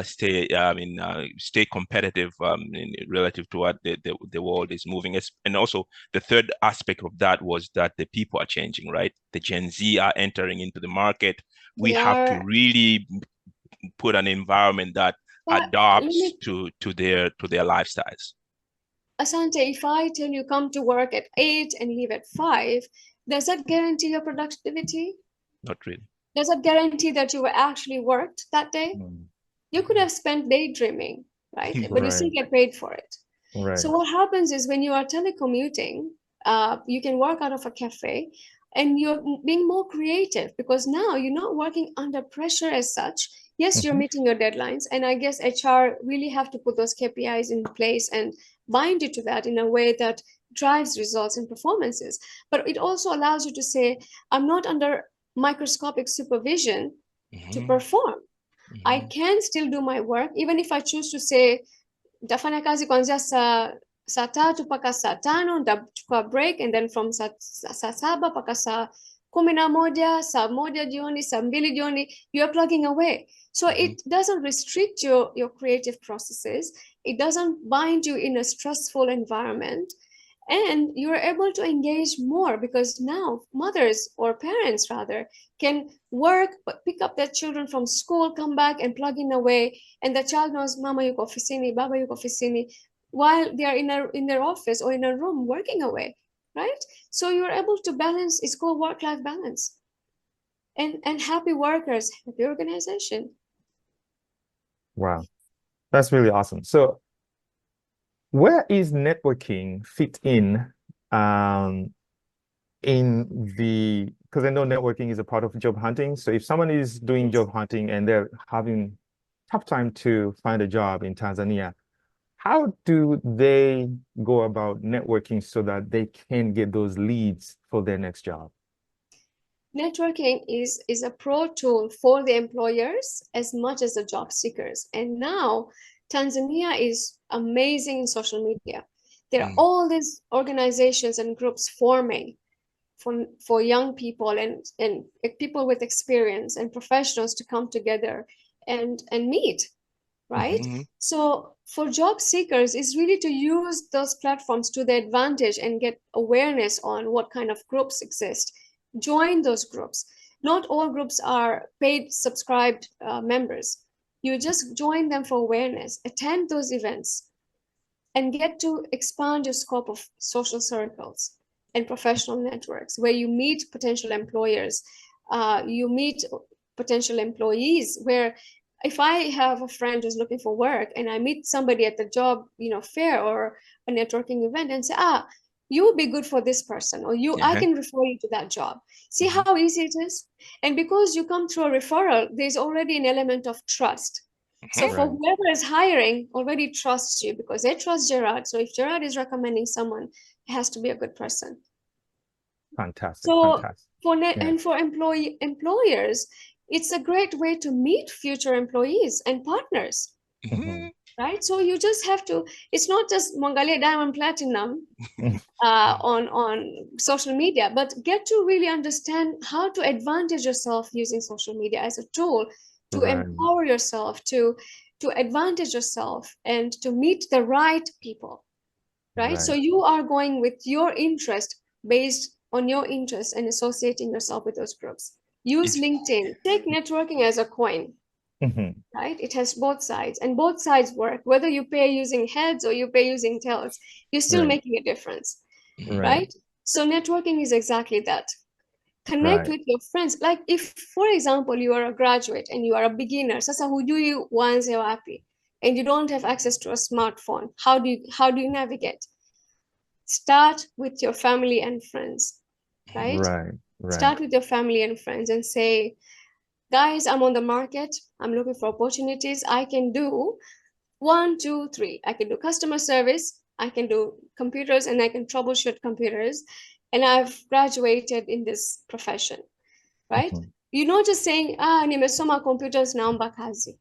stay competitive relative to what the world is moving. And also the third aspect of that was that the people are changing, right? The Gen Z are entering into the market. We have to really put an environment that adapts to their lifestyles. Asante, if I tell you come to work at 8 and leave at 5, does that guarantee your productivity? Not really. Does that guarantee that you were actually worked that day? You could have spent daydreaming, right? But you still get paid for it. Right. So what happens is when you are telecommuting, you can work out of a cafe and you're being more creative because now you're not working under pressure as such. Yes, you're meeting your deadlines. And I guess HR really have to put those KPIs in place and bind you to that in a way that drives results and performances. But it also allows you to say, I'm not under microscopic supervision to perform. I can still do my work, even if I choose to say, nitafanya kazi kuanzia saa tatu mpaka saa tano, nitachukua break, and then from saa saba mpaka saa 11, saa moja jioni, saa mbili jioni, you are plugging away. So it doesn't restrict your creative processes. It doesn't bind you in a stressful environment. And you're able to engage more because now mothers or parents rather can work, but pick up their children from school, come back and plug in away. And the child knows mama yuko ofisini, baba yuko ofisini, while they are in their office or in a room working away, right? So you're able to balance, it's called work-life balance. And happy workers, happy organization. Wow, that's really awesome. So where is networking fit in the, because I know networking is a part of job hunting. So if someone is doing job hunting and they're having tough time to find a job in Tanzania, how do they go about networking so that they can get those leads for their next job? Networking is a pro tool for the employers as much as the job seekers. And now Tanzania is amazing in social media. There are all these organizations and groups forming for young people and people with experience and professionals to come together and meet, right? So for job seekers, it's really to use those platforms to their advantage and get awareness on what kind of groups exist. Join those groups. Not all groups are paid subscribed members. You just join them for awareness, attend those events, and get to expand your scope of social circles and professional networks where you meet potential employers, you meet potential employees, where if I have a friend who's looking for work and I meet somebody at the job, fair or a networking event and say, you would be good for this person, or I can refer you to that job. See how easy it is? And because you come through a referral, there's already an element of trust. So for whoever is hiring, already trusts you because they trust Gerard. So if Gerard is recommending someone, it has to be a good person. Fantastic. So Fantastic. for employers, it's a great way to meet future employees and partners. Right? So you just have to, it's not just Mongalia Diamond Platinum on social media, but get to really understand how to advantage yourself using social media as a tool to empower yourself, to advantage yourself, and to meet the right people, right? So you are going with your interest, based on your interest, and associating yourself with those groups. Use LinkedIn. Take networking as a coin, right? It has both sides, and both sides work. Whether you pay using heads or you pay using tails, you're still making a difference, right? So networking is exactly that. Connect with your friends. Like if, for example, you are a graduate and you are a beginner, sasa hujui uanze wapi, and you don't have access to a smartphone, how do you navigate? Start with your family and friends, right? Start with your family and friends and say, guys, I'm on the market. I'm looking for opportunities. I can do 1, 2, 3. I can do customer service. I can do computers, and I can troubleshoot computers. And I've graduated in this profession, right? You're not just saying, nimesoma computers naomba kazi.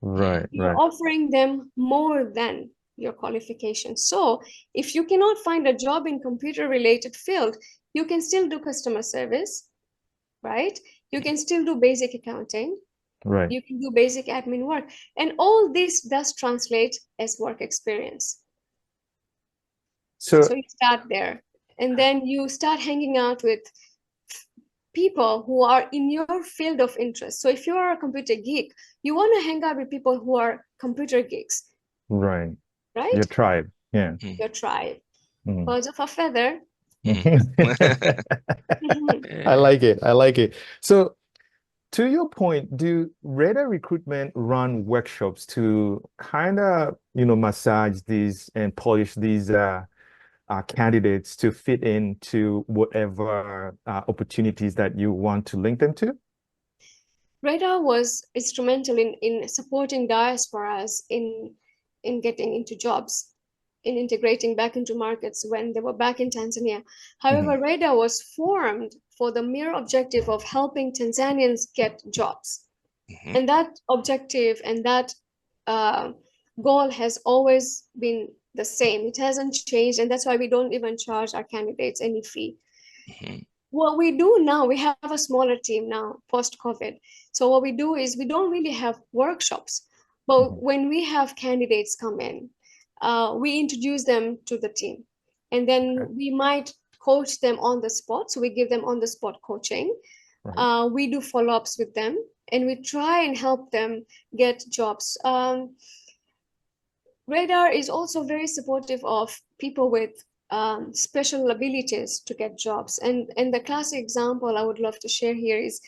You're offering them more than your qualifications. So if you cannot find a job in computer-related field, you can still do customer service, right? You can still do basic accounting. You can do basic admin work. And all this does translate as work experience. So you start there. And then you start hanging out with people who are in your field of interest. So if you're a computer geek, you want to hang out with people who are computer geeks. Right? Your tribe. Yeah. Your tribe. Birds of a feather. I like it. So to your point, do Radar Recruitment run workshops to kind of, massage these and polish these candidates to fit into whatever opportunities that you want to link them to? Radar was instrumental in supporting diasporas in getting into jobs, in integrating back into markets when they were back in Tanzania. However, Radar was formed for the mere objective of helping Tanzanians get jobs. And that objective and that goal has always been the same. It hasn't changed, and that's why we don't even charge our candidates any fee. What we do now, we have a smaller team now, post-COVID. So what we do is we don't really have workshops, but when we have candidates come in, we introduce them to the team, and then we might coach them on the spot. So we give them on-the-spot coaching. We do follow-ups with them, and we try and help them get jobs. Radar is also very supportive of people with special abilities to get jobs. And the classic example I would love to share here is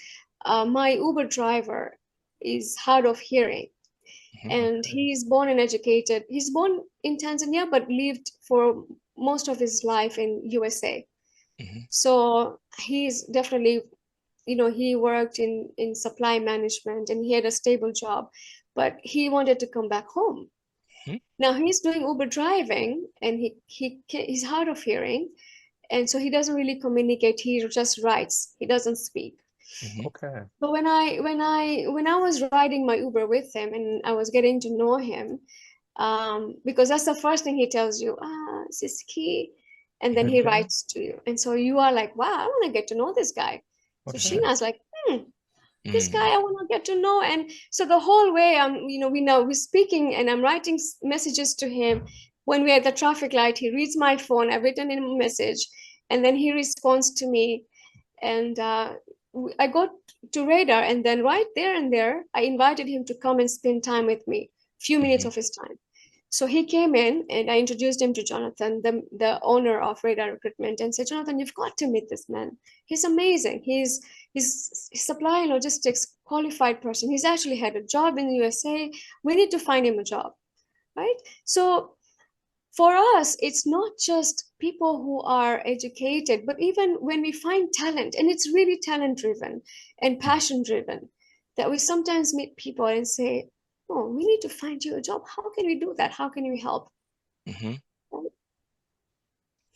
my Uber driver is hard of hearing. And he's born and educated. He's born in Tanzania, but lived for most of his life in USA. So he's definitely, he worked in supply management and he had a stable job, but he wanted to come back home. Now he's doing Uber driving, and he's hard of hearing, and so he doesn't really communicate. He just writes. He doesn't speak. Okay. But when I was riding my Uber with him and I was getting to know him, because that's the first thing he tells you, Siski, and then he writes to you, and so you are like, wow, I want to get to know this guy. So Sheena's like, this guy I want to get to know. And so the whole way we're speaking and I'm writing messages to him. When we're at the traffic light, he reads my phone. I've written him a message, and then he responds to me. And I got to Radar, and then right there and there, I invited him to come and spend time with me, few minutes of his time. So he came in, and I introduced him to Jonathan, the owner of Radar Recruitment, and said, Jonathan, you've got to meet this man. He's amazing. He's supply and logistics qualified person. He's actually had a job in the USA. We need to find him a job, right? So for us, it's not just people who are educated, but even when we find talent, and it's really talent driven and passion driven, that we sometimes meet people and say, oh, we need to find you a job. How can we do that? How can we help?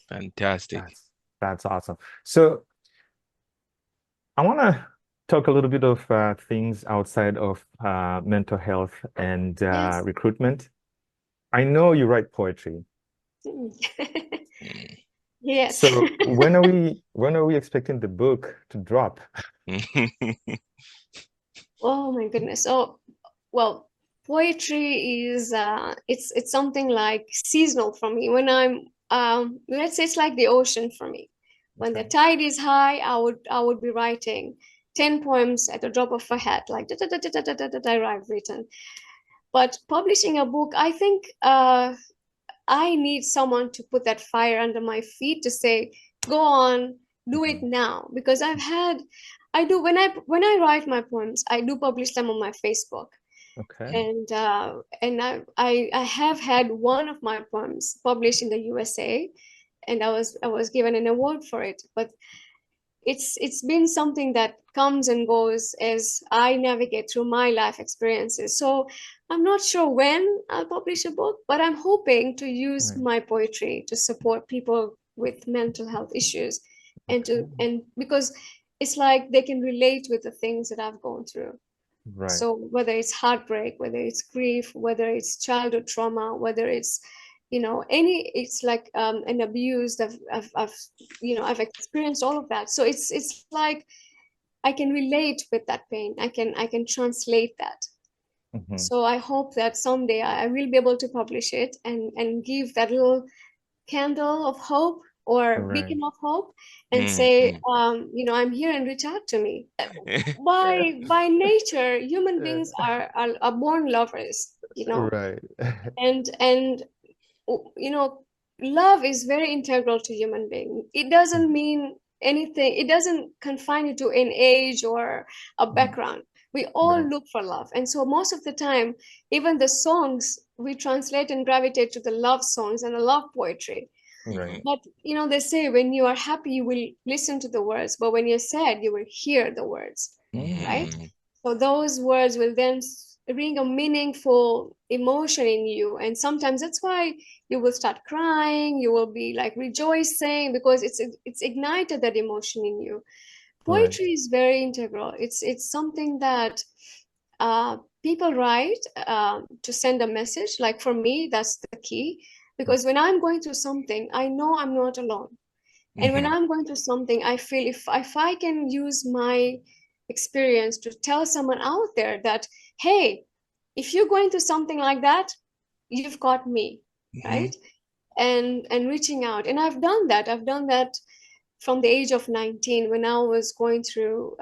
Fantastic. That's awesome. So I want to talk a little bit of things outside of mental health and Yes. recruitment. I know you write poetry. Yes. So when are we expecting the book to drop? Oh my goodness. Oh, well, poetry is it's something like seasonal for me. When I'm let's say it's like the ocean for me. When the tide is high, I would be writing 10 poems at the drop of a hat, like I've written. But publishing a book, I think I need someone to put that fire under my feet to say, go on, do it now. Because I do when I write my poems, I do publish them on my Facebook. Okay. And I have had one of my poems published in the USA, and I was given an award for it. But it's been something that comes and goes as I navigate through my life experiences. So I'm not sure when I'll publish a book, but I'm hoping to use my poetry to support people with mental health issues, and because it's like they can relate with the things that I've gone through. Right. So whether it's heartbreak, whether it's grief, whether it's childhood trauma, whether it's it's like an abuse that I've experienced all of that. So it's like I can relate with that pain. I can translate that. So I hope that someday I will be able to publish it and give that little candle of hope or beacon of hope and say, I'm here and reach out to me. By nature, human beings are born lovers, Right. and love is very integral to human being. It doesn't mean anything. It doesn't confine you to an age or a background. We all look for love. And so most of the time, even the songs, we translate and gravitate to the love songs and the love poetry. Right. But they say when you are happy, you will listen to the words, but when you're sad, you will hear the words, right? So those words will then bring a meaningful emotion in you, and sometimes that's why you will start crying. You will be like rejoicing because it's ignited that emotion in you. Poetry is very integral. It's something that people write to send a message. Like for me, that's the key, because when I'm going through something, I know I'm not alone. And when I'm going through something, I feel if I can use my experience to tell someone out there that, hey, if you're going through something like that, you've got me, right? And reaching out. And I've done that from the age of 19 when I was going through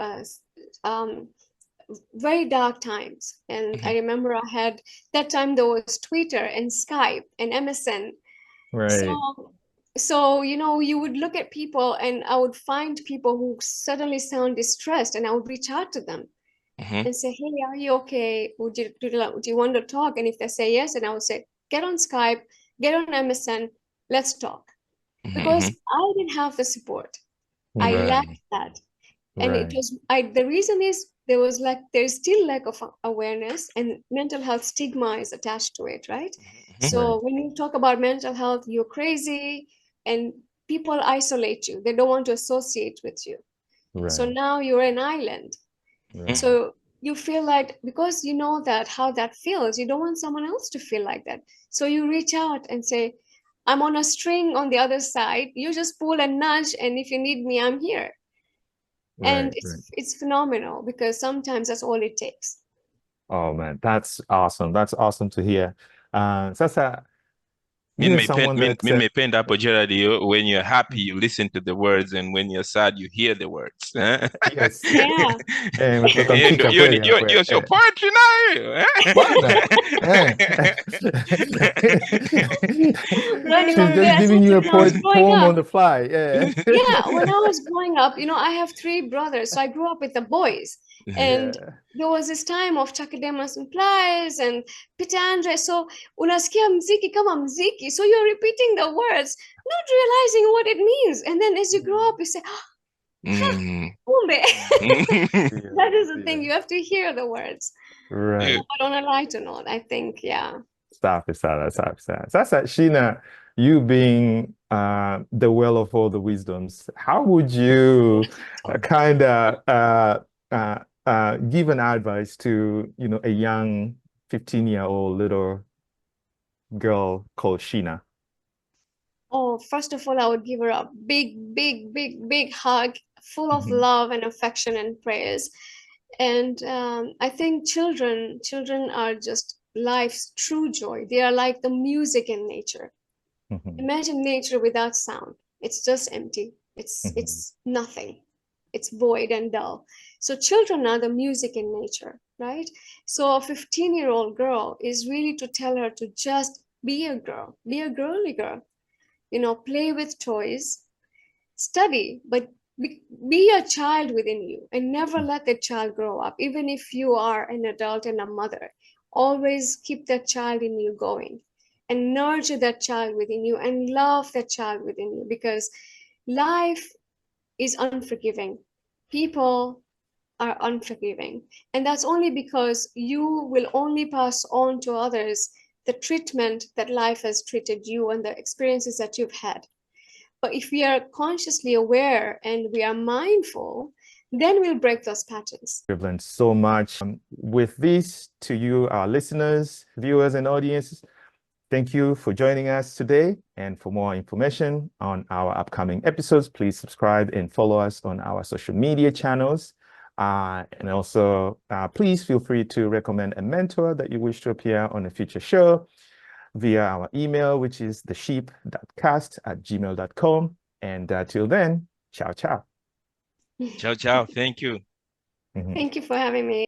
very dark times. And I remember I had that time there was Twitter and Skype and MSN. Right. So you would look at people, and I would find people who suddenly sound distressed, and I would reach out to them and say, hey, are you okay? Do you want to talk? And if they say yes, and I would say, get on Skype, get on MSN, let's talk. Because I didn't have the support. I lacked that. And it was the reason is there's still lack of awareness, and mental health stigma is attached to it, right? So when you talk about mental health, you're crazy, and people isolate you. They don't want to associate with you. So now you're an island. So you feel like, because you know that how that feels, you don't want someone else to feel like that. So you reach out and say, I'm on a string on the other side. You just pull and nudge, and if you need me, I'm here. And it's phenomenal, because sometimes that's all it takes. Oh man, that's awesome. That's awesome to hear. Sasa, You're someone that when you're happy, you listen to the words, and when you're sad, you hear the words. yes. Yeah. You're so poetry now. She's just giving you a poem on the fly. Yeah. Yeah, when I was growing up, I have 3 brothers, so I grew up with the boys. And there was this time of Chakademas implies and Pitandre. So unasikia mziki kama mziki. So you're repeating the words, not realizing what it means. And then as you grow up, you say, that is the thing. You have to hear the words. Right. But on a lighter note, I think, yeah. Stop it. Sheena, you being the well of all the wisdoms, how would you kind of give an advice to, a young 15-year-old little girl called Sheena? Oh, first of all, I would give her a big, big, big, big hug, full of love and affection and prayers. And I think children are just life's true joy. They are like the music in nature. Imagine nature without sound. It's just empty. It's nothing. It's void and dull. So children are the music in nature, right? So a 15-year-old girl is really to tell her to just be a girl, be a girly girl. Play with toys, study, but be a child within you, and never let that child grow up. Even if you are an adult and a mother, always keep that child in you going and nurture that child within you and love that child within you, because life is unforgiving. People are unforgiving. And that's only because you will only pass on to others the treatment that life has treated you and the experiences that you've had. But if we are consciously aware and we are mindful, then we'll break those patterns. We've learned so much. With this, to you, our listeners, viewers, and audience, thank you for joining us today. And for more information on our upcoming episodes, please subscribe and follow us on our social media channels. And also, please feel free to recommend a mentor that you wish to appear on a future show via our email, which is theship.cast@gmail.com. And till then, ciao, ciao. Ciao, ciao. Thank you. Thank you for having me.